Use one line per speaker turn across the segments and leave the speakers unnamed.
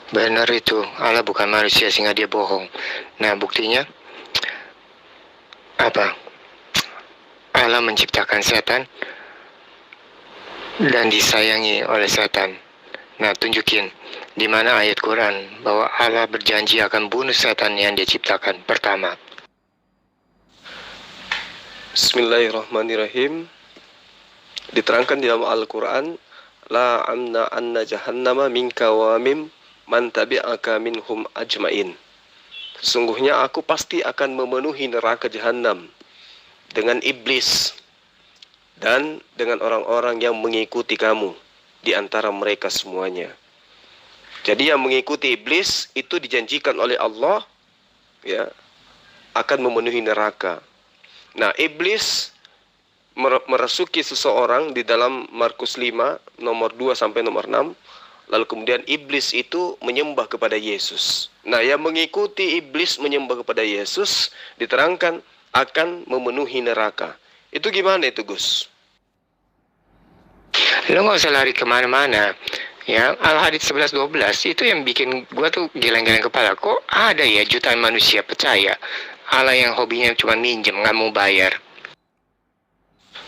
Benar itu, Allah bukan manusia sehingga dia bohong. Nah, buktinya apa? Allah menciptakan setan dan disayangi oleh setan. Nah, tunjukin di mana ayat Quran bahwa Allah berjanji akan bunuh setan yang dia ciptakan pertama.
Bismillahirrahmanirrahim. Diterangkan di dalam Al-Quran, la amna anna jahannama minka wa mim man tabi'aka minhum ajmain. Sesungguhnya aku pasti akan memenuhi neraka jahanam dengan iblis dan dengan orang-orang yang mengikuti kamu di antara mereka semuanya. Jadi yang mengikuti iblis itu dijanjikan oleh Allah ya akan memenuhi neraka. Nah, iblis merasuki seseorang di dalam Markus 5 nomor 2 sampai nomor 6. Lalu kemudian iblis itu menyembah kepada Yesus. Nah, yang mengikuti iblis menyembah kepada Yesus diterangkan akan memenuhi neraka. Itu gimana itu, Gus?
Lo gak usah lari kemana-mana. Ya, Al-Hadid 11:12 itu yang bikin gua tuh geleng-geleng kepala. Kok ada ya jutaan manusia percaya Allah yang hobinya cuma minjem, gak mau bayar.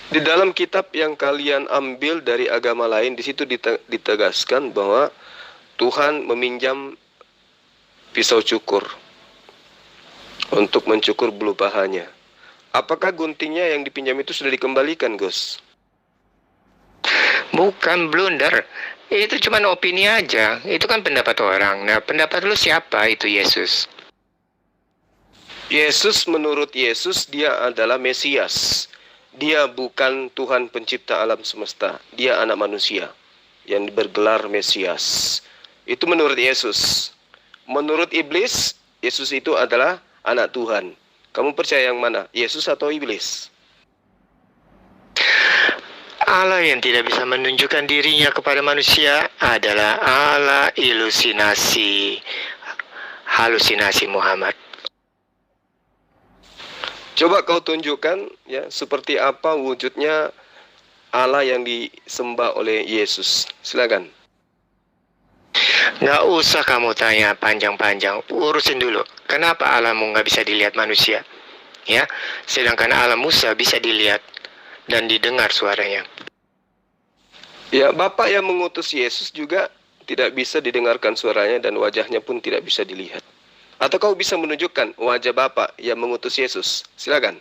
Di dalam kitab yang kalian ambil dari agama lain, di situ ditegaskan bahwa Tuhan meminjam pisau cukur untuk mencukur bulu pahanya. Apakah guntingnya yang dipinjam itu sudah dikembalikan, Gus?
Bukan blunder. Itu cuma opini aja. Itu kan pendapat orang. Nah, pendapat lu siapa? Itu Yesus.
Yesus, menurut Yesus, dia adalah Mesias. Dia bukan Tuhan pencipta alam semesta. Dia anak manusia yang bergelar Mesias. Itu menurut Yesus. Menurut iblis, Yesus itu adalah anak Tuhan. Kamu percaya yang mana? Yesus atau iblis?
Allah yang tidak bisa menunjukkan dirinya kepada manusia adalah Allah halusinasi Muhammad.
Coba kau tunjukkan ya seperti apa wujudnya Allah yang disembah oleh Yesus. Silakan.
Nggak usah kamu tanya panjang-panjang. Urusin dulu. Kenapa Allahmu nggak bisa dilihat manusia? Ya, sedangkan Allah Musa bisa dilihat dan didengar suaranya.
Ya, Bapak yang mengutus Yesus juga tidak bisa didengarkan suaranya dan wajahnya pun tidak bisa dilihat. Atau kau bisa menunjukkan wajah Bapak yang mengutus Yesus? Silakan.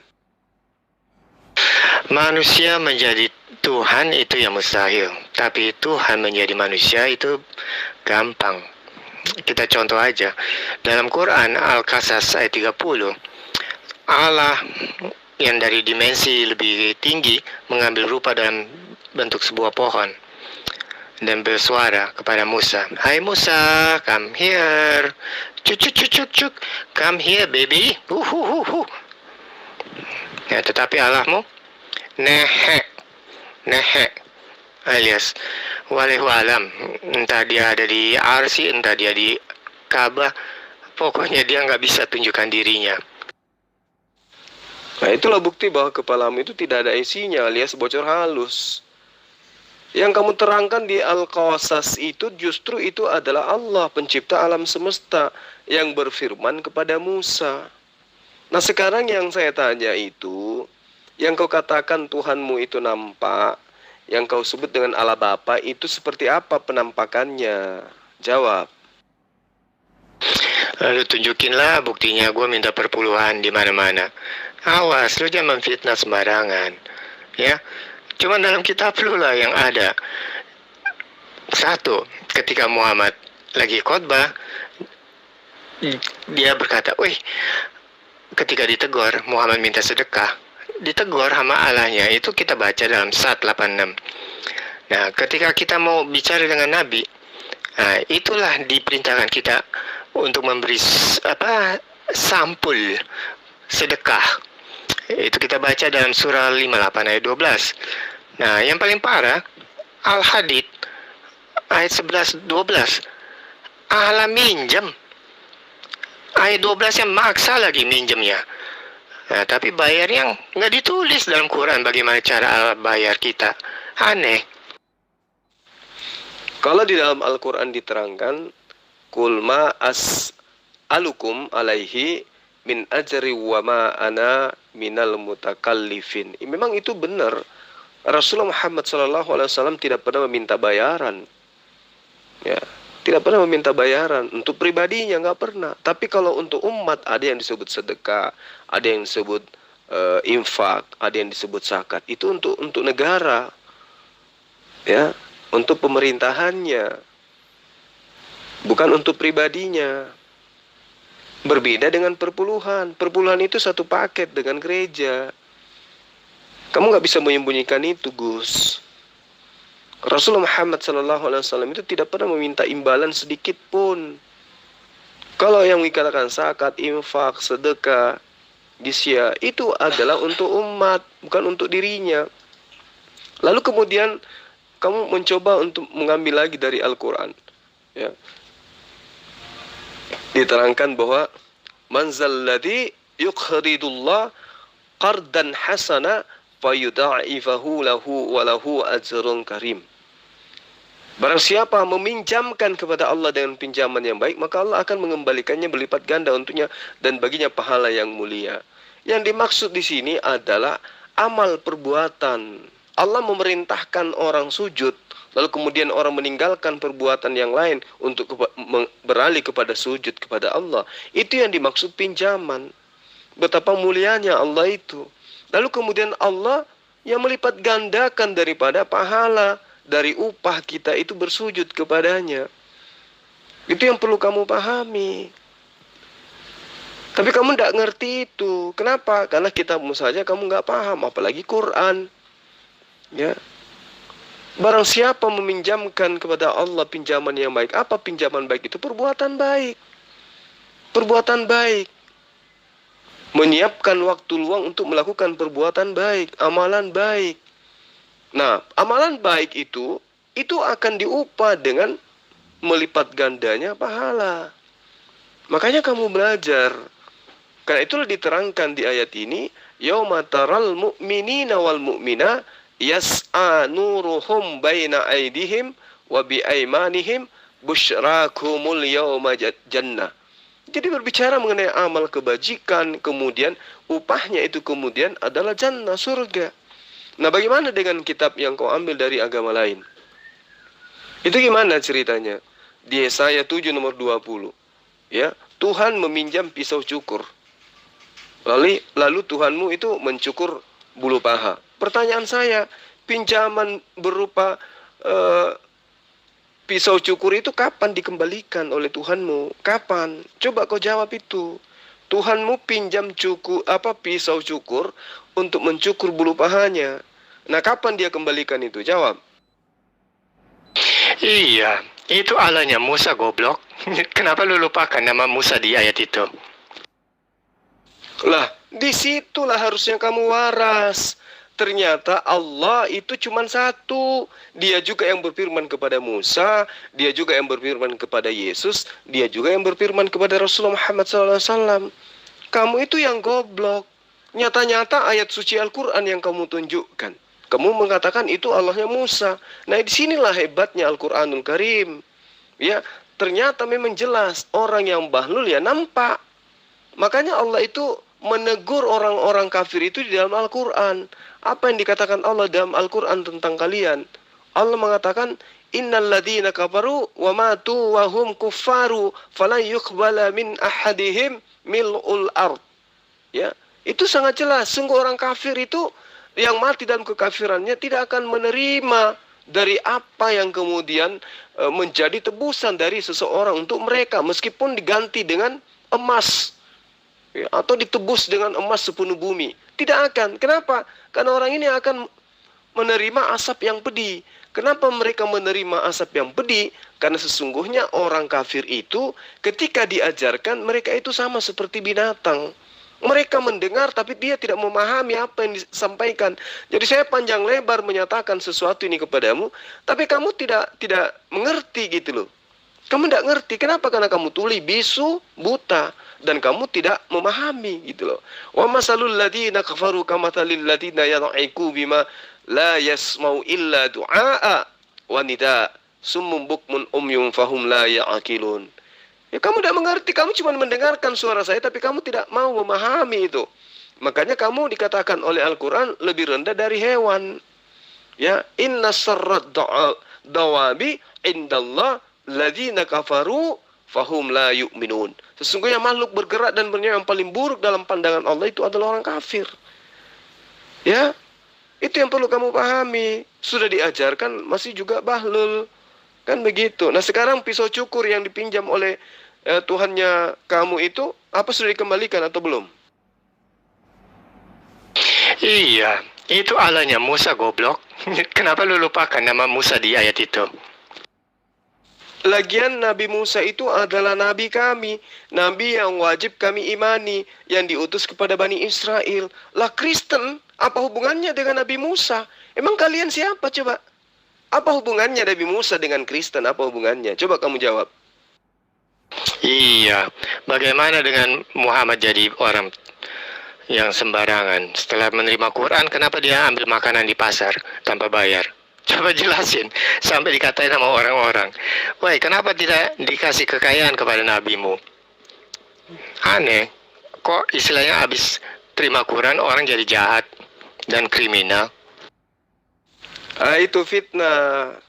Manusia menjadi Tuhan itu yang mustahil. Tapi Tuhan menjadi manusia itu gampang. Kita contoh aja. Dalam Quran Al-Qasas ayat 30, Allah yang dari dimensi lebih tinggi mengambil rupa dalam bentuk sebuah pohon dan bersuara kepada Musa, "Hai Musa, come here. Cuk, come here baby." Ya, tetapi Allahmu nehe alias wallahu alam, entah dia ada di Arsy, entah dia di Ka'bah, pokoknya dia nggak bisa tunjukkan dirinya.
Nah, itulah bukti bahwa kepalamu itu tidak ada isinya alias bocor halus. Yang kamu terangkan di Al-Qasas itu justru itu adalah Allah pencipta alam semesta yang berfirman kepada Musa. Nah, sekarang yang saya tanya itu, yang kau katakan Tuhanmu itu nampak, yang kau sebut dengan Allah Bapa itu seperti apa penampakannya? Jawab.
Lalu tunjukinlah buktinya. Gue minta perpuluhan di mana-mana. Awas, lu jangan memfitnah sembarangan. Ya, cuma dalam kitab lu lah yang ada. Satu, ketika Muhammad lagi khotbah, dia berkata, "Wih," ketika ditegur, Muhammad minta sedekah, ditegur sama Allahnya. Itu kita baca dalam Sat 86. Nah, ketika kita mau bicara dengan Nabi, nah, itulah diperintahkan kita untuk memberi sampul sedekah. Itu kita baca dalam surah 58 ayat 12. Nah, yang paling parah, Al-Hadid ayat 11-12. Allah minjem. Ayat 12 yang maksa lagi minjemnya. Nah, tapi bayarnya nggak ditulis dalam Quran bagaimana cara Allah bayar kita. Aneh.
Kalau di dalam Al-Quran diterangkan, Qul ma as'alukum alaihi min ajri wa ma ana minal mutakallifin. Memang itu benar. Rasulullah Muhammad SAW tidak pernah meminta bayaran. Ya, tidak pernah meminta bayaran. Untuk pribadinya nggak pernah. Tapi kalau untuk umat ada yang disebut sedekah, ada yang disebut infak, ada yang disebut zakat. Itu untuk negara. Ya, untuk pemerintahannya. Bukan untuk pribadinya. Berbeda dengan perpuluhan. Perpuluhan itu satu paket dengan gereja. Kamu nggak bisa menyembunyikan itu, Gus. Rasulullah Muhammad SAW itu tidak pernah meminta imbalan sedikit pun. Kalau yang dikatakan zakat, infak, sedekah, jizya, itu adalah untuk umat, bukan untuk dirinya. Lalu kemudian kamu mencoba untuk mengambil lagi dari Al-Quran. Ya. Diterangkan bahwa manzalladzi yuqridullah qardan hasana fayudha'ifahu lahu wa lahu ajrun karim. Barang siapa meminjamkan kepada Allah dengan pinjaman yang baik, maka Allah akan mengembalikannya berlipat ganda untuknya dan baginya pahala yang mulia. Yang dimaksud di sini adalah amal perbuatan. Allah memerintahkan orang sujud, lalu kemudian orang meninggalkan perbuatan yang lain untuk beralih kepada sujud kepada Allah. Itu yang dimaksud pinjaman. Betapa mulianya Allah itu. Lalu kemudian Allah yang melipat gandakan daripada pahala dari upah kita itu bersujud kepadanya. Itu yang perlu kamu pahami. Tapi kamu tidak ngerti itu. Kenapa? Karena kitabmu saja kamu nggak paham, apalagi Quran. Ya. Barang siapa meminjamkan kepada Allah pinjaman yang baik. Apa pinjaman baik itu? Perbuatan baik. Perbuatan baik. Menyiapkan waktu luang untuk melakukan perbuatan baik, amalan baik. Nah, amalan baik itu akan diupah dengan melipat gandanya pahala. Makanya kamu belajar. Karena itulah diterangkan di ayat ini, yauma taral mu'minina wal mu'mina yas'a nuruhum baina aydihim wa bi aymanihim busyrakumul yauma jannah. Jadi berbicara mengenai amal kebajikan, kemudian upahnya itu kemudian adalah jannah, surga. Nah, bagaimana dengan kitab yang kau ambil dari agama lain? Itu gimana ceritanya? Di Yesaya 7 nomor 20. Ya, Tuhan meminjam pisau cukur. Lalu Tuhanmu itu mencukur bulu paha. Pertanyaan saya, pinjaman berupa pisau cukur itu kapan dikembalikan oleh Tuhanmu? Kapan? Coba kau jawab itu. Tuhanmu pinjam pisau cukur untuk mencukur bulu pahanya. Nah, kapan dia kembalikan itu? Jawab.
Iya, itu Allahnya Musa, goblok. Kenapa lu lupakan nama Musa di ayat itu?
Lah, disitulah harusnya kamu waras. Ternyata Allah itu cuma satu. Dia juga yang berfirman kepada Musa, dia juga yang berfirman kepada Yesus, dia juga yang berfirman kepada Rasulullah Muhammad SAW. Kamu itu yang goblok. Nyata-nyata ayat suci Al-Quran yang kamu tunjukkan. Kamu mengatakan itu Allahnya Musa. Nah, disinilah hebatnya Al-Quranul Karim. Ya, ternyata memang jelas orang yang bahlul ya nampak. Makanya Allah itu menegur orang-orang kafir itu di dalam Al-Quran. Apa yang dikatakan Allah dalam Al-Quran tentang kalian? Allah mengatakan, innal ladzina kafaru wa matu wa hum kuffaru falan yuqbala min ahadihim mil'ul ard. Ya, itu sangat jelas. Sungguh orang kafir itu yang mati dalam kekafirannya tidak akan menerima dari apa yang kemudian menjadi tebusan dari seseorang untuk mereka, meskipun diganti dengan emas. Ya, atau ditebus dengan emas sepenuh bumi. Tidak akan. Kenapa? Karena orang ini akan menerima asap yang pedih. Kenapa mereka menerima asap yang pedih? Karena sesungguhnya orang kafir itu ketika diajarkan mereka itu sama seperti binatang. Mereka mendengar tapi dia tidak memahami apa yang disampaikan. Jadi saya panjang lebar menyatakan sesuatu ini kepadamu, tapi kamu tidak mengerti gitu loh. Kamu tidak ngerti. Kenapa? Karena kamu tuli, bisu, buta. Dan kamu tidak memahami gitu loh. Wa masalul ladina kafaru kamathalil ladina yad'iku bima la yasmau illa du'a'a wa nida summum bukmun umyum fahum la ya'qilun. Ya kamu tidak mengerti, kamu cuma mendengarkan suara saya tapi kamu tidak mau memahami itu. Makanya kamu dikatakan oleh Al-Quran lebih rendah dari hewan. Ya, inna sarrad dawabi indallah ladzina kafaru fahum la yu'minun. Sesungguhnya makhluk bergerak dan bernyawa yang paling buruk dalam pandangan Allah itu adalah orang kafir. Ya, itu yang perlu kamu pahami. Sudah diajarkan masih juga bahlul. Kan begitu. Nah sekarang pisau cukur yang dipinjam oleh Tuhannya kamu itu, apa sudah dikembalikan atau belum?
Iya, itu Allahnya Musa, goblok. Kenapa lu lupakan nama Musa di ayat itu?
Lagian Nabi Musa itu adalah nabi kami, nabi yang wajib kami imani, yang diutus kepada Bani Israel. Lah Kristen, apa hubungannya dengan Nabi Musa? Emang kalian siapa coba? Apa hubungannya Nabi Musa dengan Kristen? Apa hubungannya? Coba kamu jawab.
Iya, bagaimana dengan Muhammad jadi orang yang sembarangan? Setelah menerima Quran, kenapa dia ambil makanan di pasar tanpa bayar? Coba jelasin, sampai dikatain sama orang-orang, woi kenapa tidak dikasih kekayaan kepada nabimu? Aneh, kok istilahnya habis terima Quran orang jadi jahat dan kriminal?
Itu fitnah.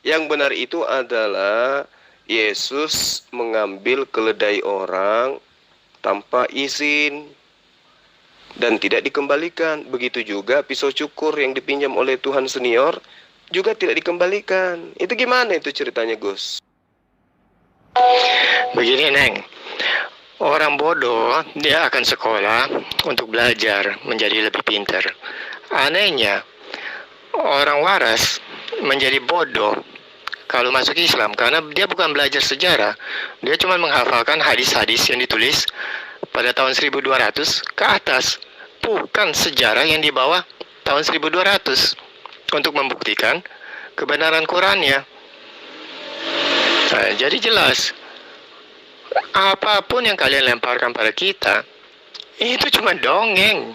Yang benar itu adalah Yesus mengambil keledai orang tanpa izin dan tidak dikembalikan. Begitu juga pisau cukur yang dipinjam oleh Tuhan senior juga tidak dikembalikan. Itu gimana itu ceritanya, Gus?
Begini, Neng. Orang bodoh, dia akan sekolah untuk belajar menjadi lebih pintar. Anehnya, orang waras menjadi bodoh kalau masuk Islam, karena dia bukan belajar sejarah. Dia cuma menghafalkan hadis-hadis yang ditulis pada tahun 1200 ke atas. Bukan sejarah yang di bawah tahun 1200 untuk membuktikan kebenaran Qurannya. Nah, jadi jelas, apapun yang kalian lemparkan pada kita, itu cuma dongeng.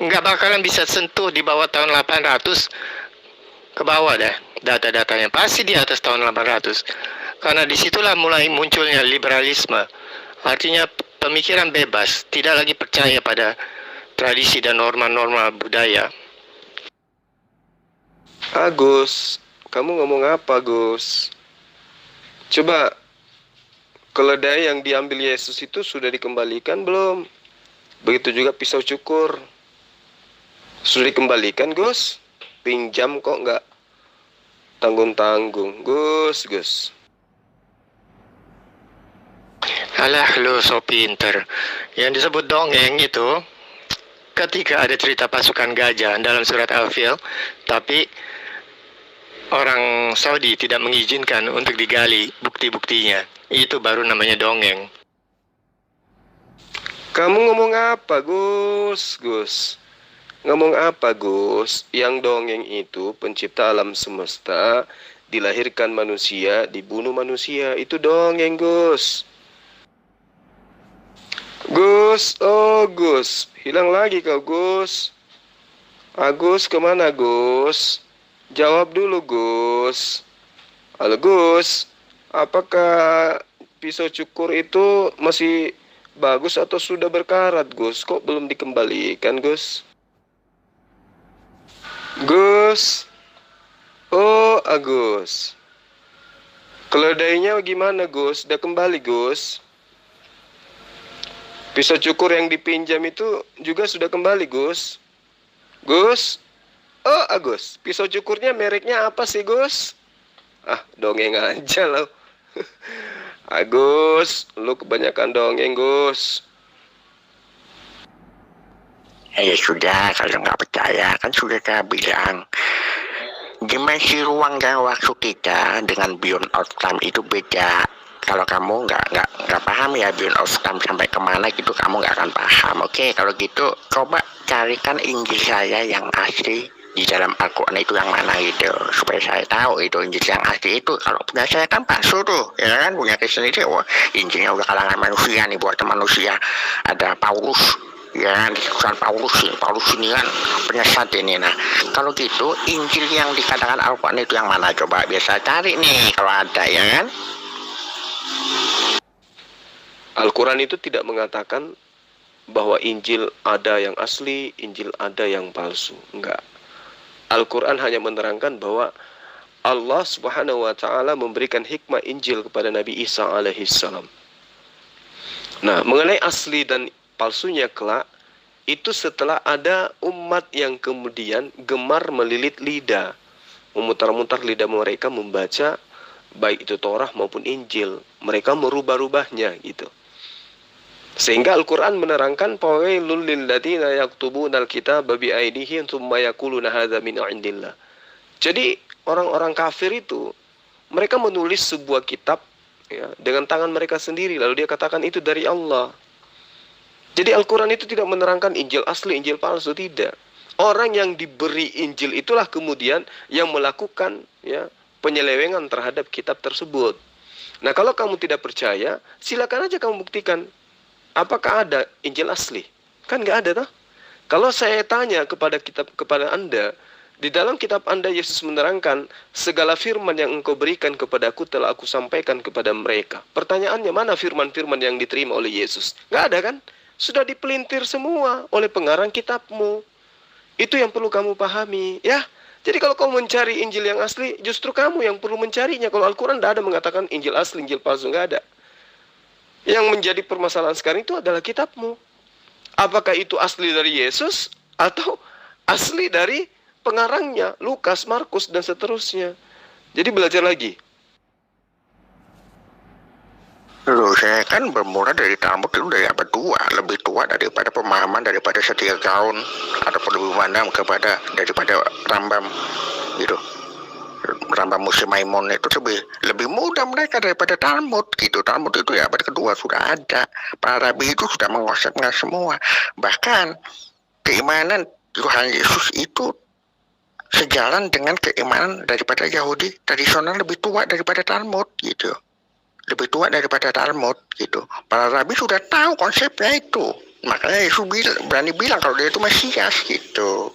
Nggak bakalan bisa sentuh di bawah tahun 800 ke bawah dah. Data-datanya pasti di atas tahun 800. Karena disitulah mulai munculnya liberalisme. Artinya pemikiran bebas, tidak lagi percaya pada tradisi dan norma-norma budaya.
Gus, kamu ngomong apa, Gus? Coba, keledai yang diambil Yesus itu sudah dikembalikan belum? Begitu juga pisau cukur. Sudah dikembalikan, Gus? Pinjam kok nggak tanggung-tanggung, Gus.
Alah, lu so pinter. Yang disebut dongeng itu ketika ada cerita pasukan gajah dalam surat Al-Fil, tapi orang Saudi tidak mengizinkan untuk digali bukti-buktinya. Itu baru namanya dongeng.
Kamu ngomong apa, Gus? Ngomong apa, Gus? Yang dongeng itu pencipta alam semesta, dilahirkan manusia, dibunuh manusia. Itu dongeng, Gus. Gus. Hilang lagi kau, Gus. Agus, kemana, Gus? Jawab dulu, Gus. Halo, Gus. Apakah pisau cukur itu masih bagus atau sudah berkarat, Gus? Kok belum dikembalikan, Gus? Gus. Oh, Agus. Keledainya gimana, Gus? Udah kembali, Gus? Pisau cukur yang dipinjam itu juga sudah kembali, Gus? Gus? Oh, Agus. Pisau cukurnya mereknya apa sih, Gus? Dongeng aja lo. Agus, lu kebanyakan dongeng, Gus.
Ya sudah, kalau nggak percaya kan sudah saya bilang, dimensi ruang dan waktu kita dengan beyond of time itu beda. Kalau kamu nggak paham ya beyond of time sampai kemana gitu, kamu nggak akan paham. Oke, kalau gitu coba carikan Injil saya yang asli di dalam Al-Quran itu yang mana gitu, supaya saya tahu itu Injil yang asli itu. Kalau punya saya kan palsu tuh, ya kan, punya Kristen itu, wah Injilnya udah kalangan manusia nih, buatan manusia. Ada Paulus, ya kan, bukan Paulus ini kan penyesat ini. Nah kalau gitu Injil yang dikatakan Al-Quran itu yang mana, coba biasa cari nih kalau ada, ya kan.
Al-Quran itu tidak mengatakan bahwa Injil ada yang asli, Injil ada yang palsu. Enggak. Al-Quran hanya menerangkan bahwa Allah Subhanahu wa taala memberikan hikmah Injil kepada Nabi Isa alaihissalam. Nah, mengenai asli dan palsunya kelak, itu setelah ada umat yang kemudian gemar melilit lidah, memutar-mutar lidah mereka membaca baik itu Torah maupun Injil. Mereka merubah-rubahnya gitu. Sehingga Al-Quran menerangkan fawailul lil ladzina yaktubunal kitaba bi aydihim tsumma yaquluna hadza min indillah. Jadi orang-orang kafir itu mereka menulis sebuah kitab ya, dengan tangan mereka sendiri, lalu dia katakan itu dari Allah. Jadi Al-Quran itu tidak menerangkan Injil asli, Injil palsu, tidak. Orang yang diberi Injil itulah kemudian yang melakukan ya penyelewengan terhadap kitab tersebut. Nah, kalau kamu tidak percaya, silakan aja kamu buktikan. Apakah ada Injil asli? Kan nggak ada toh? Kalau saya tanya kepada Anda, di dalam kitab Anda Yesus menerangkan segala firman yang engkau berikan kepadaku telah aku sampaikan kepada mereka. Pertanyaannya, mana firman-firman yang diterima oleh Yesus? Nggak ada kan? Sudah dipelintir semua oleh pengarang kitabmu. Itu yang perlu kamu pahami, ya. Jadi kalau kamu mencari Injil yang asli, justru kamu yang perlu mencarinya. Kalau Al-Quran tidak ada mengatakan Injil asli, Injil palsu, nggak ada. Yang menjadi permasalahan sekarang itu adalah kitabmu. Apakah itu asli dari Yesus atau asli dari pengarangnya, Lukas, Markus, dan seterusnya. Jadi belajar lagi.
Loh, saya kan bermula dari Talmud itu dari abad 2, lebih tua daripada pemahaman daripada Setia Gaon ataupun lebih mandam daripada Rambam gitu. Rambam Musi Maimun itu lebih muda mereka daripada Talmud gitu. Talmud itu ya abad kedua sudah ada. Para rabi itu sudah menguasainya semua. Bahkan keimanan Tuhan Yesus itu sejalan dengan keimanan daripada Yahudi tradisional, lebih tua daripada Talmud gitu. Lebih tua daripada Talmud gitu. Para rabi sudah tahu konsepnya itu. Makanya Yesus berani bilang kalau dia itu Mesias gitu.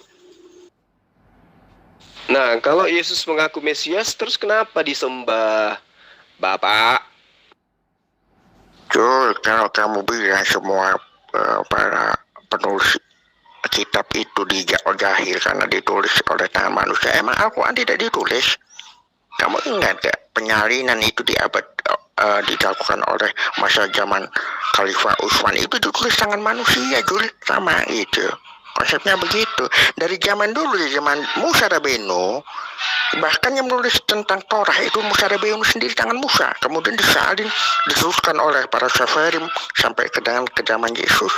Nah, kalau Yesus mengaku Mesias, terus kenapa disembah, Bapak?
Jul, kalau kamu bilang semua para penulis kitab itu jahil karena ditulis oleh tangan manusia, emang Al-Quran tidak ditulis? Kamu ingat gak penyalinan itu dilakukan oleh masa zaman Khalifah Utsman itu ditulis tangan manusia, Jul, sama itu. Konsepnya begitu. Dari zaman dulu, di zaman Musa Rabbeinu, bahkan yang menulis tentang Torah itu Musa Rabbeinu sendiri, tangan Musa. Kemudian disalin, diteruskan oleh para Safarim sampai ke zaman Yesus.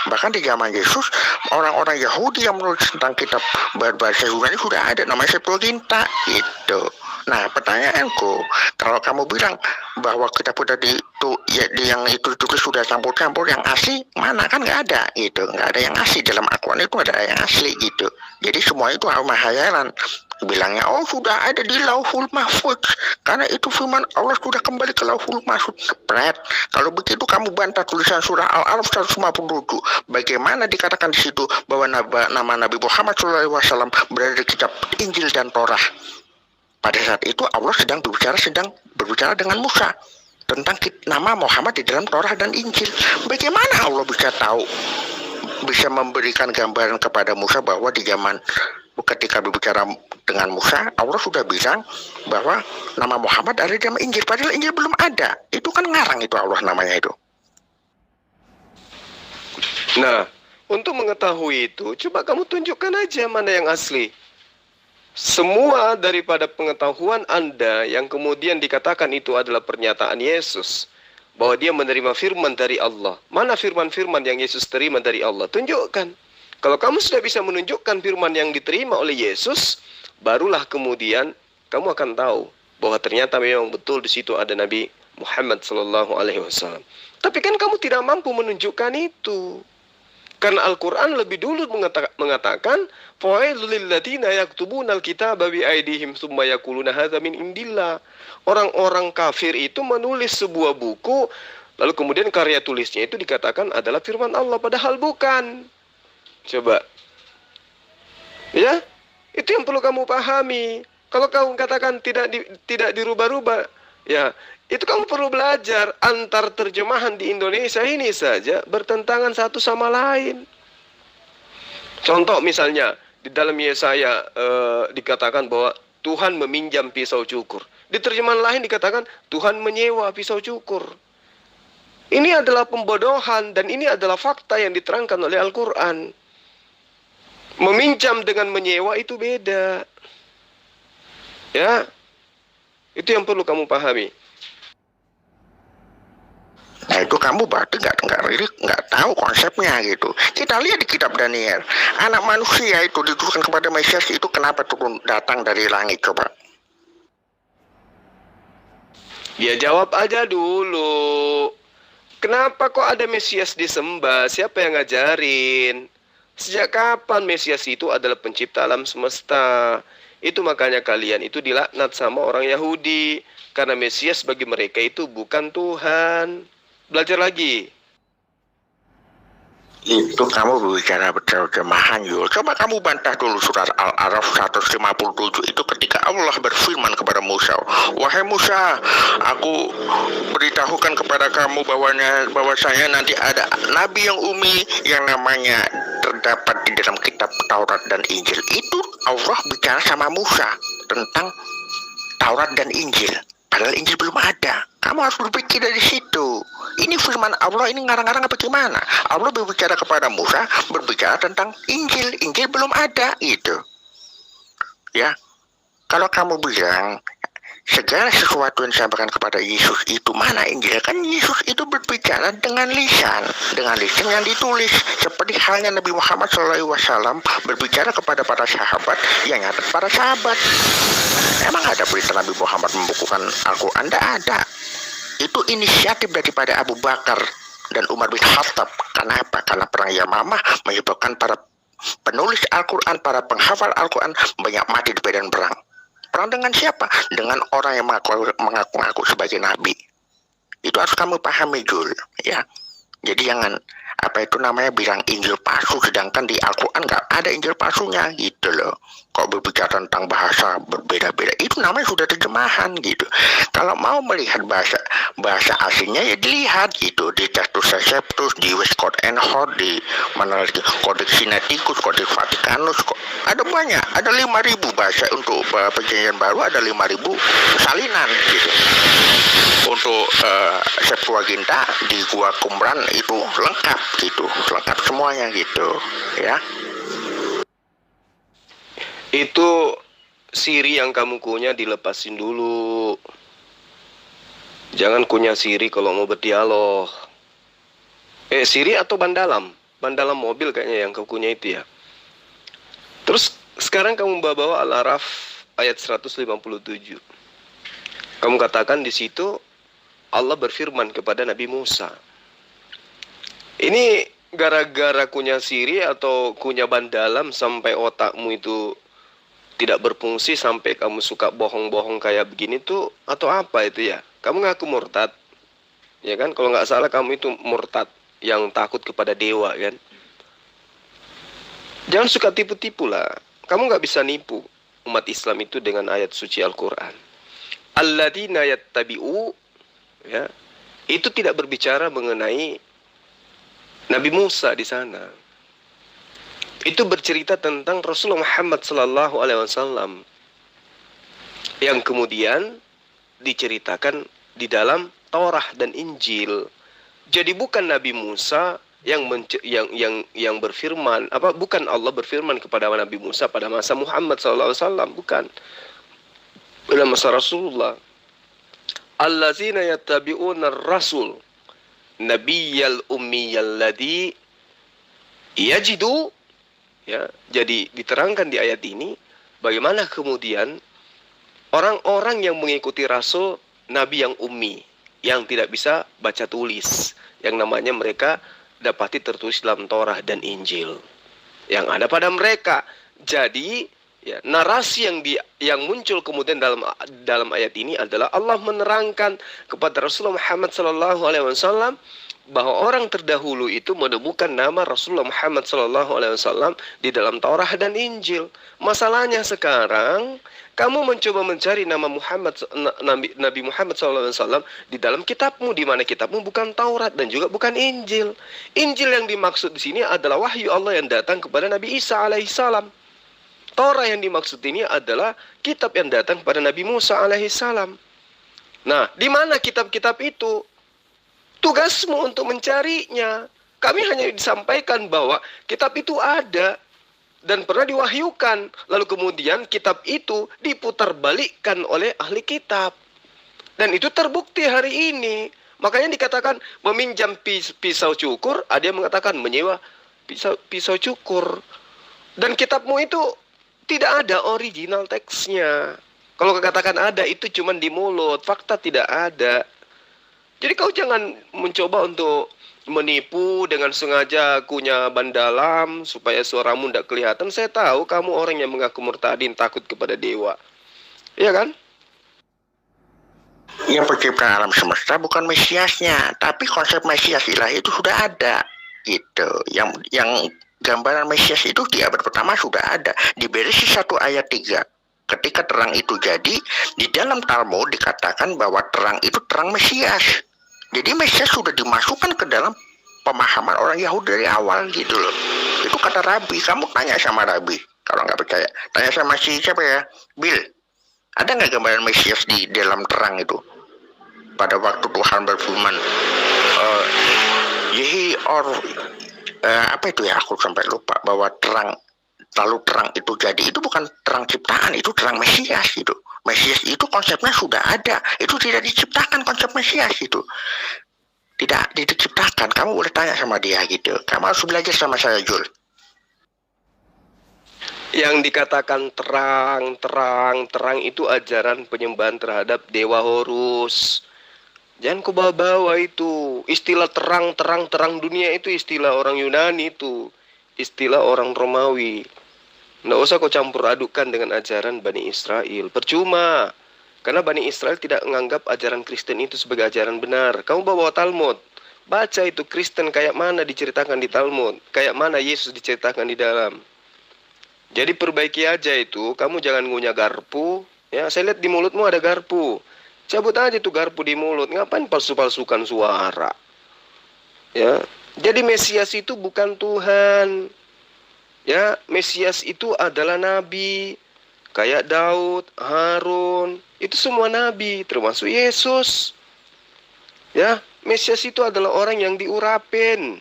Bahkan di zaman Yesus, orang-orang Yahudi yang menulis tentang kitab berbahasa Yunani sudah ada, namanya Septuaginta gitu. Nah, pertanyaanku, kalau kamu bilang bahwa kitab yang itu ditulis sudah campur-campur, yang asli mana? Kan nggak ada gitu, nggak ada yang asli dalam Al-Quran itu, ada yang asli gitu. Jadi semua itu hanya hayalan. Bilangnya sudah ada di Lauhul Mahfuz karena itu firman Allah sudah kembali ke Lauhul Mahfuz. Kalau begitu kamu bantah tulisan surah Al-Araf 157. Bagaimana dikatakan di situ bahwa nama Nabi Muhammad SAW berada di kitab Injil dan Torah? Pada saat itu Allah sedang berbicara dengan Musa tentang nama Muhammad di dalam Torah dan Injil. Bagaimana Allah bisa memberikan gambaran kepada Musa bahwa di zaman ketika berbicara dengan Musa, Allah sudah bilang bahwa nama Muhammad ada di dalam Injil, padahal Injil belum ada. Itu kan ngarang itu Allah namanya itu.
Nah, untuk mengetahui itu, coba kamu tunjukkan aja mana yang asli. Semua daripada pengetahuan Anda yang kemudian dikatakan itu adalah pernyataan Yesus, bahwa dia menerima firman dari Allah. Mana firman-firman yang Yesus terima dari Allah? Tunjukkan. Kalau kamu sudah bisa menunjukkan firman yang diterima oleh Yesus, barulah kemudian kamu akan tahu bahwa ternyata memang betul di situ ada Nabi Muhammad SAW. Tapi kan kamu tidak mampu menunjukkan itu. Karena Al-Quran lebih dulu mengatakan fawailul lil ladzina yaktubunal kitaba bi aydihim tsumma yaquluna hadza min indillah. Orang-orang kafir itu menulis sebuah buku, lalu kemudian karya tulisnya itu dikatakan adalah firman Allah, padahal bukan. Coba. Ya, itu yang perlu kamu pahami. Kalau kamu katakan tidak dirubah-rubah, ya, Itu kamu perlu belajar. Antar terjemahan di Indonesia ini saja bertentangan satu sama lain. Contoh misalnya, di dalam Yesaya dikatakan bahwa Tuhan meminjam pisau cukur. Di terjemahan lain dikatakan Tuhan menyewa pisau cukur. Ini adalah pembodohan dan ini adalah fakta yang diterangkan oleh Al-Quran. Meminjam dengan menyewa itu beda. Ya, itu yang perlu kamu pahami.
Nah itu kamu berarti nggak tahu konsepnya gitu. Kita lihat di kitab Daniel, anak manusia itu ditujukan kepada Mesias itu kenapa turun datang dari langit, coba?
Ya jawab aja dulu. Kenapa kok ada Mesias disembah? Siapa yang ngajarin? Sejak kapan Mesias itu adalah pencipta alam semesta? Itu makanya kalian itu dilaknat sama orang Yahudi. Karena Mesias bagi mereka itu bukan Tuhan. Belajar lagi.
Itu kamu berbicara terjemahan, Yul. Coba kamu bantah dulu surat Al-Araf 157 itu ketika Allah berfirman kepada Musa, wahai Musa, aku beritahukan kepada kamu bahwasanya nanti ada nabi yang umi yang namanya terdapat di dalam kitab Taurat dan Injil. Itu Allah bicara sama Musa tentang Taurat dan Injil. Padahal Injil belum ada. Kamu harus berpikir dari situ. Ini firman Allah, ini ngarang-ngarang apa gimana? Allah berbicara kepada Musa, berbicara tentang Injil. Injil belum ada, gitu. Ya, kalau kamu bilang segala sesuatu yang disampaikan kepada Yesus itu mana Injil? Kan Yesus itu berbicara dengan lisan yang ditulis. Seperti halnya Nabi Muhammad SAW berbicara kepada para sahabat yang nyatat para sahabat. Emang ada berita Nabi Muhammad membukukan Al-Quran? Tidak ada. Itu inisiatif daripada Abu Bakar dan Umar bin Khattab. Kenapa? Karena perang Yamamah menyebabkan para penulis Al-Quran, para penghafal Al-Quran banyak mati di medan perang. Perang dengan siapa? Dengan orang yang mengaku sebagai nabi. Itu harus kamu pahami, Jul. Ya. Jadi jangan bilang Injil palsu, sedangkan di Al-Quran nggak ada Injil palsunya gitu loh. Kok berbicara tentang bahasa berbeda-beda, itu namanya sudah terjemahan gitu. Kalau mau melihat bahasa aslinya ya dilihat gitu di Textus Receptus, di Westcott and Hort, di mana lagi Codex Sinaiticus, Codex Vaticanus, ada banyak, ada 5.000 bahasa untuk perjanjian baru, ada 5.000 salinan gitu. Untuk Septuaginta di Gua Qumran itu lengkap gitu, lengkap semuanya gitu ya.
Itu siri yang kamu kunyah dilepasin dulu. Jangan kunyah siri kalau mau berdialog. Siri atau ban dalam mobil kayaknya yang kau kunyah itu ya. Terus sekarang kamu bawa Al-Araf ayat 157. Kamu katakan di situ Allah berfirman kepada Nabi Musa. Ini gara-gara kunyah siri atau kunyah ban dalam sampai otakmu itu tidak berfungsi sampai kamu suka bohong-bohong kayak begini tuh, atau apa itu ya? Kamu ngaku murtad, ya kan? Kalau nggak salah kamu itu murtad yang takut kepada dewa, kan? Jangan suka tipu-tipu lah. Kamu nggak bisa nipu umat Islam itu dengan ayat suci Al-Quran. Alladzina yattabi'u, ya, itu tidak berbicara mengenai Nabi Musa di sana. Itu bercerita tentang Rasulullah Muhammad SAW yang kemudian diceritakan di dalam Taurat dan Injil. Jadi bukan Nabi Musa yang berfirman, bukan Allah berfirman kepada Nabi Musa pada masa Muhammad SAW, bukan. Pada masa Rasulullah. Allazina yattabi'una ar-rasul nabiyyal ummiyal ladzi yajidu. Ya, jadi diterangkan di ayat ini bagaimana kemudian orang-orang yang mengikuti Rasul Nabi yang ummi, yang tidak bisa baca tulis, yang namanya mereka dapati tertulis dalam Taurat dan Injil yang ada pada mereka. Jadi Ya, narasi yang muncul kemudian dalam ayat ini adalah Allah menerangkan kepada Rasulullah Muhammad sallallahu alaihi wasallam bahwa orang terdahulu itu menemukan nama Rasulullah Muhammad sallallahu alaihi wasallam di dalam Taurat dan Injil. Masalahnya sekarang kamu mencoba mencari nama Nabi Muhammad sallallahu alaihi wasallam di dalam kitabmu, di mana kitabmu bukan Taurat dan juga bukan Injil. Injil yang dimaksud di sini adalah wahyu Allah yang datang kepada Nabi Isa alaihissalam. Taurat yang dimaksud ini adalah kitab yang datang kepada Nabi Musa alaihissalam. Nah, di mana kitab-kitab itu? Tugasmu untuk mencarinya. Kami hanya disampaikan bahwa kitab itu ada dan pernah diwahyukan. Lalu kemudian kitab itu diputarbalikkan oleh ahli kitab. Dan itu terbukti hari ini. Makanya dikatakan meminjam pisau cukur, ada yang mengatakan menyewa pisau cukur. Dan kitabmu itu tidak ada original teksnya. Kalau katakan ada, itu cuma di mulut. Fakta tidak ada. Jadi kau jangan mencoba untuk menipu dengan sengaja kunyah ban dalam supaya suaramu tidak kelihatan. Saya tahu kamu orang yang mengaku murtadin, takut kepada dewa. Iya kan?
Yang pencipta alam semesta bukan Mesiasnya, tapi konsep Mesias ilahi itu sudah ada. Gitu. Yang gambaran Mesias itu di abad pertama sudah ada. Di Bereshit 1 ayat 3. Ketika terang itu jadi, di dalam Talmud dikatakan bahwa terang itu terang Mesias. Jadi Mesias sudah dimasukkan ke dalam pemahaman orang Yahudi dari awal gitu loh. Itu kata Rabi. Kamu tanya sama Rabi kalau nggak percaya. Tanya sama siapa ya? Bill. Ada nggak gambaran Mesias di dalam terang itu? Pada waktu Tuhan berfirman, apa itu ya? Aku sampai lupa bahwa terang, lalu terang itu jadi. Itu bukan terang ciptaan, itu terang Mesias itu. Mesias itu konsepnya sudah ada. Itu tidak diciptakan konsep Mesias itu. Tidak diciptakan. Kamu boleh tanya sama dia gitu. Kamu harus belajar sama saya, Jul.
Yang dikatakan terang itu ajaran penyembahan terhadap Dewa Horus. Jangan kau bawa-bawa itu. Istilah terang dunia itu istilah orang Yunani itu. Istilah orang Romawi. Nggak usah kau campur adukan dengan ajaran Bani Israel. Percuma. Karena Bani Israel tidak menganggap ajaran Kristen itu sebagai ajaran benar. Kamu bawa Talmud. Baca itu Kristen kayak mana diceritakan di Talmud. Kayak mana Yesus diceritakan di dalam. Jadi perbaiki aja itu. Kamu jangan ngunyah garpu. Ya, saya lihat di mulutmu ada garpu. Cabut aja tuh garpu di mulut. Ngapain palsu-palsukan suara? Ya. Jadi Mesias itu bukan Tuhan. Ya, Mesias itu adalah nabi. Kayak Daud, Harun, itu semua nabi, termasuk Yesus. Ya, Mesias itu adalah orang yang diurapin.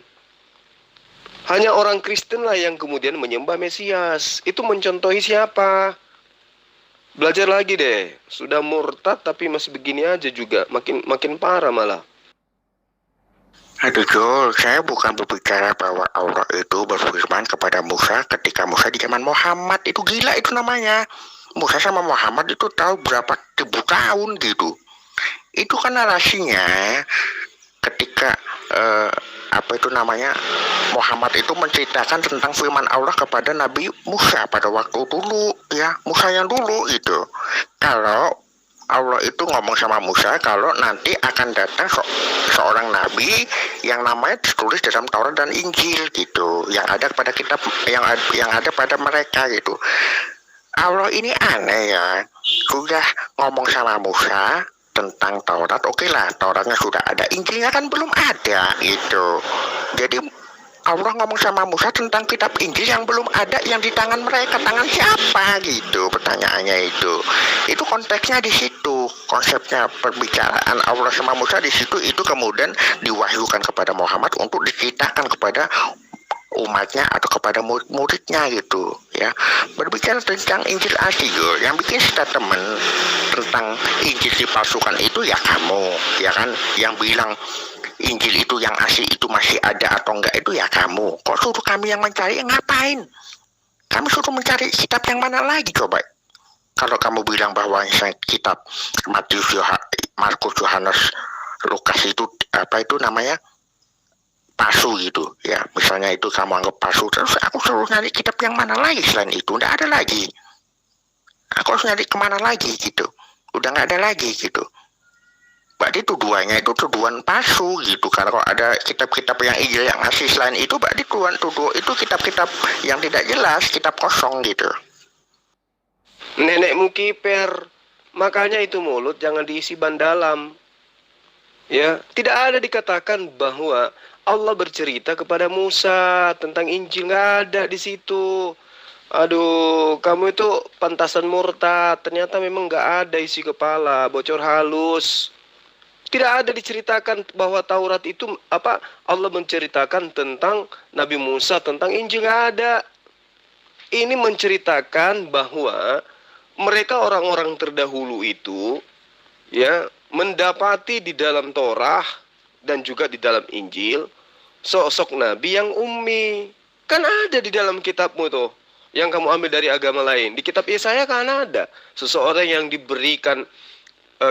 Hanya orang Kristen lah yang kemudian menyembah Mesias. Itu mencontohi siapa? Belajar lagi deh. Sudah murtad tapi masih begini aja juga, makin parah malah.
Aduh Jul, saya bukan berbicara bahwa Allah itu berfirman kepada Musa ketika Musa di zaman Muhammad. Itu gila itu namanya. Musa sama Muhammad itu tahu berapa ribu tahun gitu. Itu kan narasinya ketika Muhammad itu menceritakan tentang firman Allah kepada Nabi Musa pada waktu dulu ya, Musa yang dulu gitu. Kalau Allah itu ngomong sama Musa kalau nanti akan datang seorang nabi yang namanya ditulis dalam Taurat dan Injil gitu, yang ada pada kitab yang ada pada mereka gitu. Allah ini aneh ya, sudah ngomong sama Musa tentang Taurat, oke lah, Tauratnya sudah ada, Injilnya kan belum ada gitu. Jadi Allah ngomong sama Musa tentang kitab Injil yang belum ada, yang di tangan mereka. Tangan siapa gitu pertanyaannya itu. Itu konteksnya di situ. Konsepnya perbicaraan Allah sama Musa di situ, itu kemudian diwahyukan kepada Muhammad untuk diceritakan kepada umatnya atau kepada murid-muridnya gitu ya. Berbicara tentang Injil asli yang bikin statement tentang Injil dipalsukan itu ya kamu, ya kan, yang bilang Injil itu yang asli itu masih ada atau enggak itu ya kamu. Kok suruh kami yang mencari, ngapain? Kami suruh mencari kitab yang mana lagi coba? Kalau kamu bilang bahwa kitab Matius, Markus, Yohanes, Lukas itu apa itu namanya palsu gitu ya, misalnya itu kamu anggap palsu, terus aku suruh nyari kitab yang mana lagi selain itu? Enggak ada lagi. Aku harus nyari kemana lagi gitu. Udah nggak ada lagi gitu. Berarti tuduhannya itu tuduhan palsu gitu. Karena kalau ada kitab-kitab yang Injil yang asli selain itu, berarti tuduh itu kitab-kitab yang tidak jelas, kitab kosong gitu.
Nenekmu kiper, makanya itu mulut jangan diisi ban dalam. Ya, tidak ada dikatakan bahwa Allah bercerita kepada Musa tentang Injil, nggak ada di situ. Aduh, kamu itu pantasan murtad. Ternyata memang nggak ada isi kepala, bocor halus. Tidak ada diceritakan bahwa Taurat itu Allah menceritakan tentang Nabi Musa, tentang Injil, nggak ada. Ini menceritakan bahwa mereka orang-orang terdahulu itu ya mendapati di dalam Torah dan juga di dalam Injil sosok Nabi yang ummi. Kan ada di dalam kitabmu tuh yang kamu ambil dari agama lain. Di kitab Yesaya kan ada seseorang yang diberikan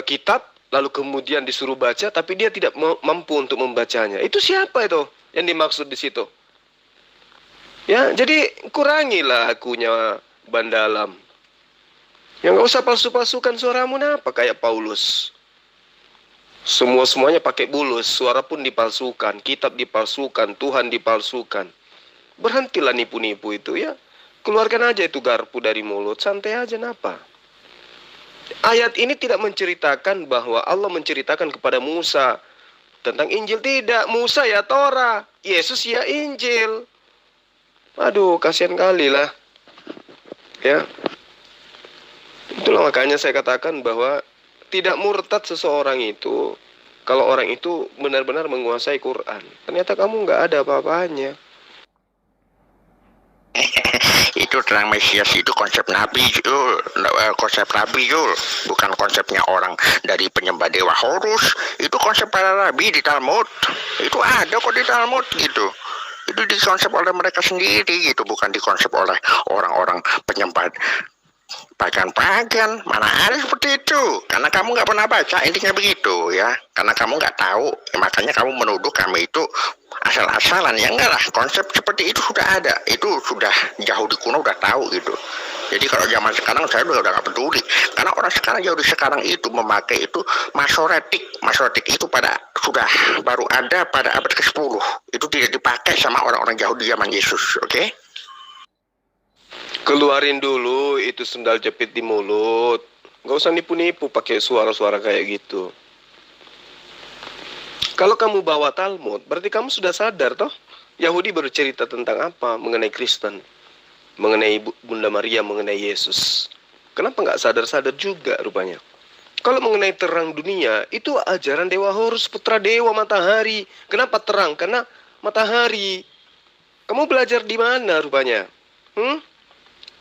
kitab lalu kemudian disuruh baca, tapi dia tidak mampu untuk membacanya. Itu siapa itu yang dimaksud di situ? Ya, jadi kurangilah akunya ban dalam. Ya nggak usah palsu-palsukan suaramu apa kayak Paulus. Semuanya pakai bulus, suara pun dipalsukan, kitab dipalsukan, Tuhan dipalsukan. Berhentilah nipu-nipu itu ya. Keluarkan aja itu garpu dari mulut, santai aja napa. Ayat ini tidak menceritakan bahwa Allah menceritakan kepada Musa tentang Injil. Tidak, Musa ya Torah, Yesus ya Injil. Aduh, kasihan kali lah. Ya. Itulah makanya saya katakan bahwa tidak murtad seseorang itu kalau orang itu benar-benar menguasai Quran. Ternyata kamu nggak ada apa-apanya.
Itu tentang Mesias itu konsep Nabi Jul, konsep Nabi Jul, bukan konsepnya orang dari penyembah dewa Horus. Itu konsep para Nabi di Talmud. Itu ada kok di Talmud gitu. Itu dikonsep oleh mereka sendiri gitu, bukan dikonsep oleh orang-orang penyembah pagan-pagan. Mana ada seperti itu? Karena kamu nggak pernah baca, intinya begitu ya. Karena kamu nggak tahu, ya makanya kamu menuduh kami itu asal-asalan. Ya enggak lah, konsep seperti itu sudah ada. Itu sudah jauh di kuno, udah tahu gitu. Jadi kalau zaman sekarang saya udah nggak peduli. Karena orang sekarang jauh di sekarang itu memakai itu masoretik. Masoretik itu sudah baru ada pada abad ke-10. Itu tidak dipakai sama orang-orang Yahudi zaman Yesus, oke?
Keluarin dulu itu sendal jepit di mulut. Nggak usah nipu-nipu pakai suara-suara kayak gitu. Kalau kamu bawa Talmud, berarti kamu sudah sadar toh Yahudi bercerita tentang apa mengenai Kristen, mengenai Bunda Maria, mengenai Yesus. Kenapa nggak sadar-sadar juga rupanya? Kalau mengenai terang dunia, itu ajaran Dewa Horus, putra Dewa Matahari. Kenapa terang? Karena matahari. Kamu belajar di mana rupanya?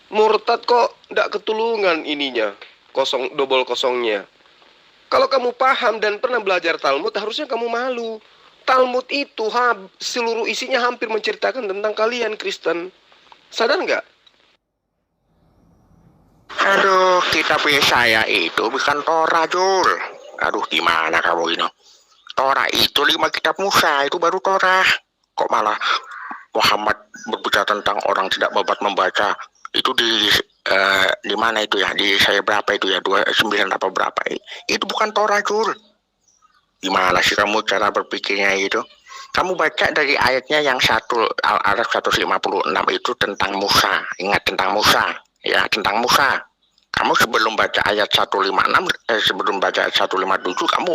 Murtad kok nggak ketulungan ininya, double kosongnya. Kalau kamu paham dan pernah belajar Talmud, harusnya kamu malu. Talmud itu seluruh isinya hampir menceritakan tentang kalian Kristen. Sadar nggak?
Aduh, kitab Yesaya itu bukan Torah, Jul. Aduh, gimana kamu ini? Torah itu 5 kitab Musa, itu baru Torah. Kok malah Muhammad berbicara tentang orang tidak dapat membaca? Itu di mana itu ya? Di saya berapa itu ya? 29 apa berapa? Itu bukan Torah, Jul. Gimana sih kamu cara berpikirnya itu? Kamu baca dari ayatnya yang Al-Araf 156 itu tentang Musa. Ingat tentang Musa. Ya, tentang Musa. Kamu sebelum baca ayat 156, sebelum baca ayat 157, kamu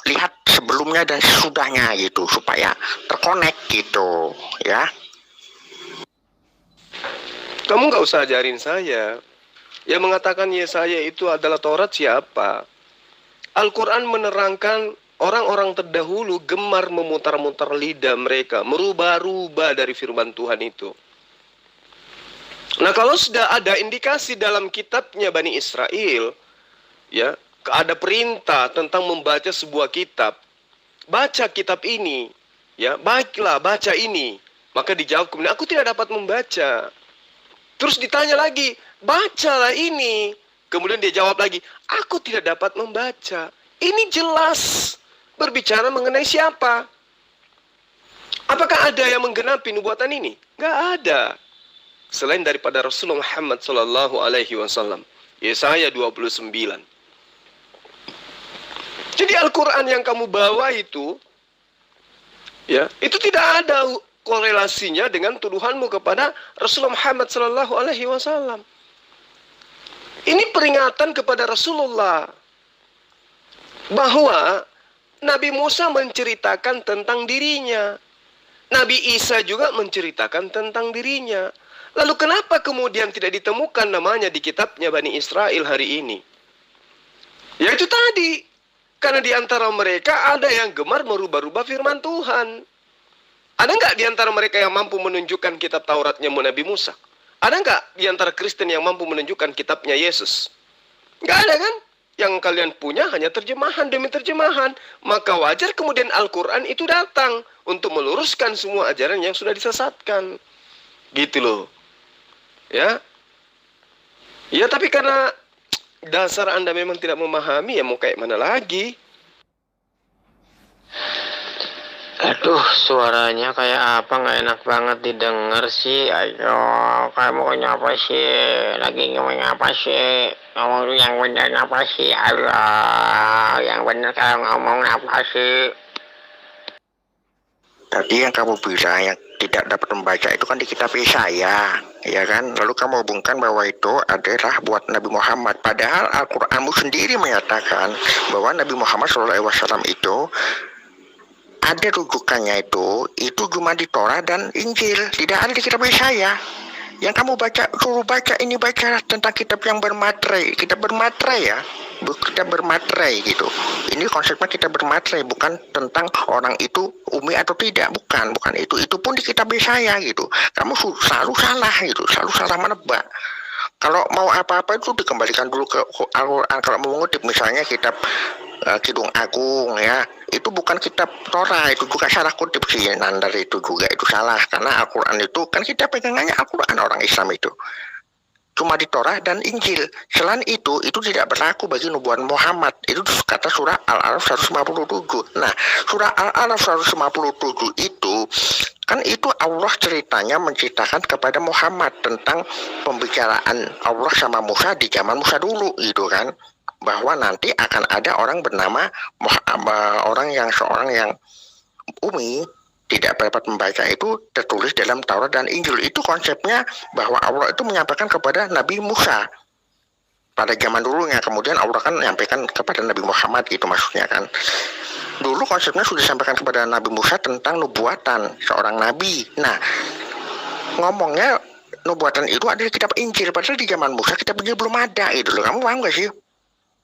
lihat sebelumnya dan sesudahnya gitu, supaya terkonek gitu, ya.
Kamu nggak usah ajarin saya. Yang mengatakan Yesaya itu adalah Taurat siapa? Al-Quran menerangkan orang-orang terdahulu gemar memutar-mutar lidah mereka, merubah-rubah dari firman Tuhan itu. Nah, kalau sudah ada indikasi dalam kitabnya Bani Israel, ya, ada perintah tentang membaca sebuah kitab. Baca kitab ini, ya, baiklah baca ini. Maka dijawab kemudian, aku tidak dapat membaca. Terus ditanya lagi, bacalah ini. Kemudian dia jawab lagi, aku tidak dapat membaca. Ini jelas berbicara mengenai siapa? Apakah ada yang menggenapi nubuatan ini? Gak ada. Selain daripada Rasulullah Muhammad SAW. Yesaya 29. Jadi Al-Quran yang kamu bawa itu, ya, itu tidak ada korelasinya dengan tuduhanmu kepada Rasulullah Muhammad Sallallahu Alaihi Wasallam. Ini peringatan kepada Rasulullah bahwa Nabi Musa menceritakan tentang dirinya, Nabi Isa juga menceritakan tentang dirinya. Lalu kenapa kemudian tidak ditemukan namanya di kitabnya Bani Israel hari ini? Ya itu tadi, karena di antara mereka ada yang gemar merubah-rubah firman Tuhan. Ada nggak di antara mereka yang mampu menunjukkan kitab Tauratnya Nabi Musa? Ada nggak di antara Kristen yang mampu menunjukkan kitabnya Yesus? Nggak ada kan? Yang kalian punya hanya terjemahan demi terjemahan. Maka wajar kemudian Al-Quran itu datang untuk meluruskan semua ajaran yang sudah disesatkan. Gitu loh. Ya. Ya tapi karena dasar Anda memang tidak memahami, ya mau kayak mana lagi?
Aduh, suaranya kayak apa, nggak enak banget didengar sih. Ayo, kamu ngomong apa sih? Lagi ngomong apa sih? Ngomong yang benar apa sih? Allah, yang benar kalau ngomong apa sih?
Tadi yang kamu bilang yang tidak dapat membaca itu kan di kitab Yesaya, ya kan? Lalu kamu hubungkan bahwa itu adalah buat Nabi Muhammad. Padahal Al-Quranmu sendiri menyatakan bahwa Nabi Muhammad SAW itu ada rujukannya itu cuma di Torah dan Injil, tidak ada di kitab Yesaya. Yang kamu baca, suruh baca ini, baca tentang kitab yang bermaterai, kitab bermaterai ya, kitab bermaterai gitu. Ini konsepnya kitab bermaterai, bukan tentang orang itu umi atau tidak, bukan itu pun di kitab Yesaya gitu. Kamu selalu salah gitu, selalu salah menebak. Kalau mau apa-apa itu dikembalikan dulu ke Al-Quran. Kalau mau mengutip misalnya kitab Kidung Agung ya, itu bukan kitab Torah, itu juga salah kutip sih Nandar, itu juga itu salah, karena Al-Quran itu kan kita pegangannya Al-Quran orang Islam itu cuma di Torah dan Injil. Selain itu tidak berlaku bagi nubuatan Muhammad. Itu kata surah Al-Araf 157. Nah, surah Al-Araf 157 itu kan itu Allah ceritanya menceritakan kepada Muhammad tentang pembicaraan Allah sama Musa di zaman Musa dulu gitu kan, bahwa nanti akan ada orang bernama seorang yang umi tidak dapat membaca, itu tertulis dalam Taurat dan Injil. Itu konsepnya bahwa Allah itu menyampaikan kepada Nabi Musa pada zaman dulunya, kemudian Allah kan menyampaikan kepada Nabi Muhammad gitu maksudnya kan. Dulu konsepnya sudah disampaikan kepada Nabi Musa tentang nubuatan seorang nabi. Nah, ngomongnya nubuatan itu ada di kitab Injil, padahal di zaman Musa kitab Injil belum ada itu loh. Kamu paham gak sih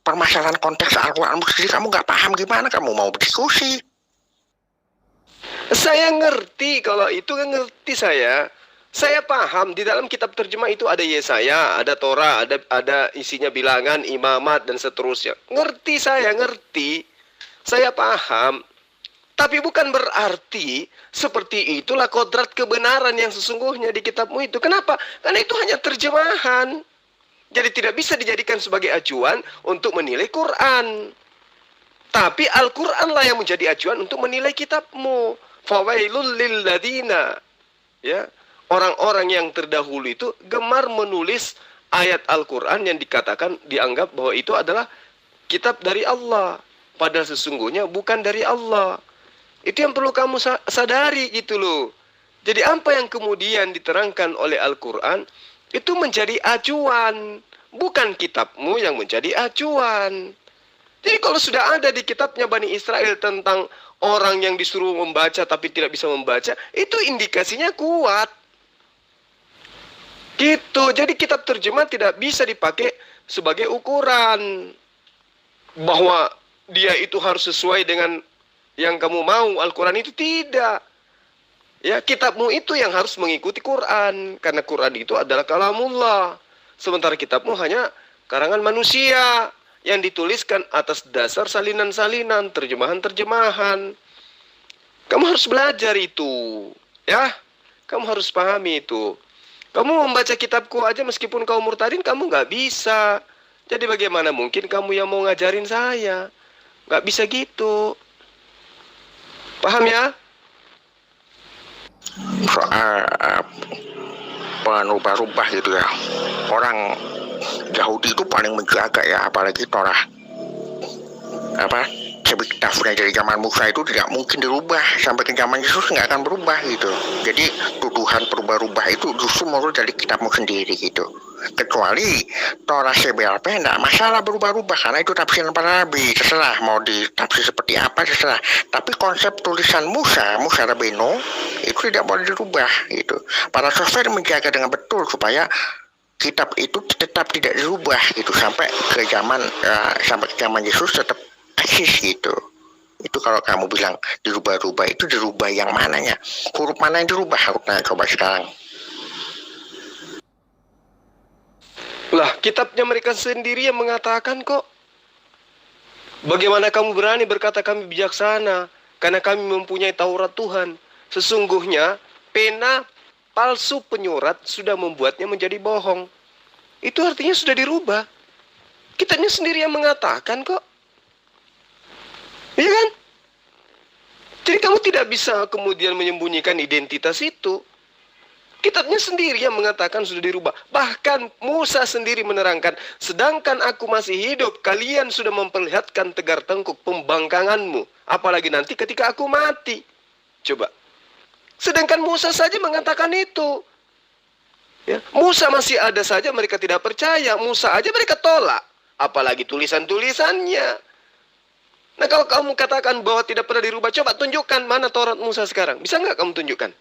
permasalahan konteks Al-Quran sendiri? Kamu gak paham, gimana kamu mau berdiskusi?
Saya ngerti, kalau itu kan ngerti saya. Saya paham di dalam kitab terjemah itu ada Yesaya, ada Torah, ada isinya bilangan, imamat dan seterusnya. Ngerti saya, ngerti. Saya paham. Tapi bukan berarti seperti itulah kodrat kebenaran yang sesungguhnya di kitabmu itu. Kenapa? Karena itu hanya terjemahan. Jadi tidak bisa dijadikan sebagai acuan untuk menilai Quran. Tapi Al-Quran lah yang menjadi acuan untuk menilai kitabmu. Fawailul lil ladina. Ya, orang-orang yang terdahulu itu gemar menulis ayat Al-Quran yang dikatakan, dianggap bahwa itu adalah kitab dari Allah. Padahal sesungguhnya bukan dari Allah. Itu yang perlu kamu sadari gitu loh. Jadi apa yang kemudian diterangkan oleh Al-Quran itu menjadi acuan, bukan kitabmu yang menjadi acuan. Jadi kalau sudah ada di kitabnya Bani Israel tentang orang yang disuruh membaca tapi tidak bisa membaca, itu indikasinya kuat. Gitu. Jadi kitab terjemah tidak bisa dipakai sebagai ukuran bahwa dia itu harus sesuai dengan yang kamu mau. Al-Quran itu tidak. Ya, kitabmu itu yang harus mengikuti Quran, karena Quran itu adalah kalamullah. Sementara kitabmu hanya karangan manusia yang dituliskan atas dasar salinan-salinan, terjemahan-terjemahan. Kamu harus belajar itu, ya. Kamu harus pahami itu. Kamu membaca kitabku aja meskipun kamu murtadin, kamu nggak bisa. Jadi bagaimana mungkin kamu yang mau ngajarin saya? Nggak bisa gitu. Paham ya?
Soal penubah-ubah gitu ya, orang Yahudi itu paling menjaga ya, apalagi Torah kitabnya dari zaman Musa itu tidak mungkin dirubah sampai ke zaman Yesus, nggak akan berubah gitu. Jadi tuduhan berubah-ubah itu justru menurut dari kitabmu sendiri gitu. Kecuali Torah CBLP nggak masalah berubah-ubah karena itu tafsiran para nabi, terserah mau ditafsir seperti apa terserah. Tapi konsep tulisan Musa Rabbeinu itu tidak boleh dirubah gitu. Para sofir menjaga dengan betul supaya kitab itu tetap tidak dirubah gitu sampai ke zaman Yesus tetap eksis gitu. Itu kalau kamu bilang dirubah-rubah, itu dirubah yang mananya? Huruf mana yang dirubah? Nah, coba sekarang.
Lah, kitabnya mereka sendiri yang mengatakan kok. Bagaimana kamu berani berkata kami bijaksana karena kami mempunyai Taurat Tuhan? Sesungguhnya pena palsu penyurat sudah membuatnya menjadi bohong. Itu artinya sudah dirubah. Kitabnya sendiri yang mengatakan kok. Iya kan? Jadi kamu tidak bisa kemudian menyembunyikan identitas itu. Kitabnya sendiri yang mengatakan sudah dirubah. Bahkan Musa sendiri menerangkan, sedangkan aku masih hidup, kalian sudah memperlihatkan tegar tengkuk pembangkanganmu. Apalagi nanti ketika aku mati. Coba. Sedangkan Musa saja mengatakan itu. Ya, Musa masih ada saja mereka tidak percaya. Musa aja mereka tolak. Apalagi tulisan-tulisannya. Nah, kalau kamu katakan bahwa tidak pernah dirubah, coba tunjukkan mana Taurat Musa sekarang. Bisa nggak kamu tunjukkan?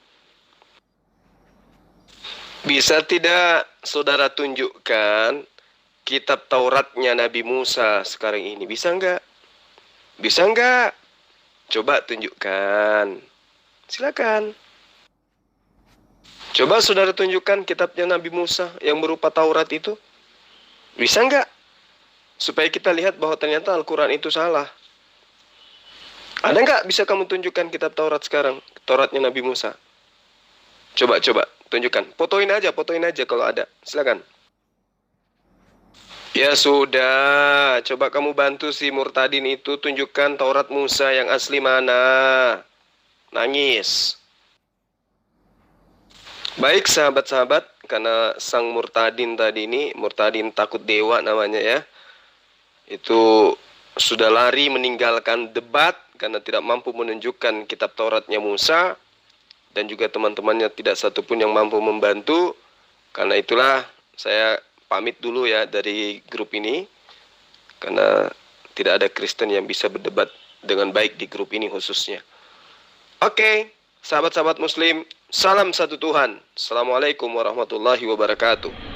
Bisa tidak saudara tunjukkan kitab Tauratnya Nabi Musa sekarang ini? Bisa nggak? Bisa nggak? Coba tunjukkan. Silakan. Coba saudara tunjukkan kitabnya Nabi Musa yang berupa Taurat itu. Bisa nggak? Supaya kita lihat bahwa ternyata Al-Quran itu salah. Ada nggak bisa kamu tunjukkan kitab Taurat sekarang? Tauratnya Nabi Musa. Coba tunjukkan. Fotoin aja kalau ada. Silakan. Ya sudah, coba kamu bantu si Murtadin itu tunjukkan Taurat Musa yang asli mana. Nangis. Baik sahabat-sahabat, karena sang Murtadin tadi ini, Murtadin takut dewa namanya ya. Itu sudah lari meninggalkan debat karena tidak mampu menunjukkan kitab Tauratnya Musa. Dan juga teman-temannya tidak satupun yang mampu membantu. Karena itulah saya pamit dulu ya dari grup ini. Karena tidak ada Kristen yang bisa berdebat dengan baik di grup ini khususnya. Oke, sahabat-sahabat muslim, salam satu Tuhan. Assalamualaikum warahmatullahi wabarakatuh.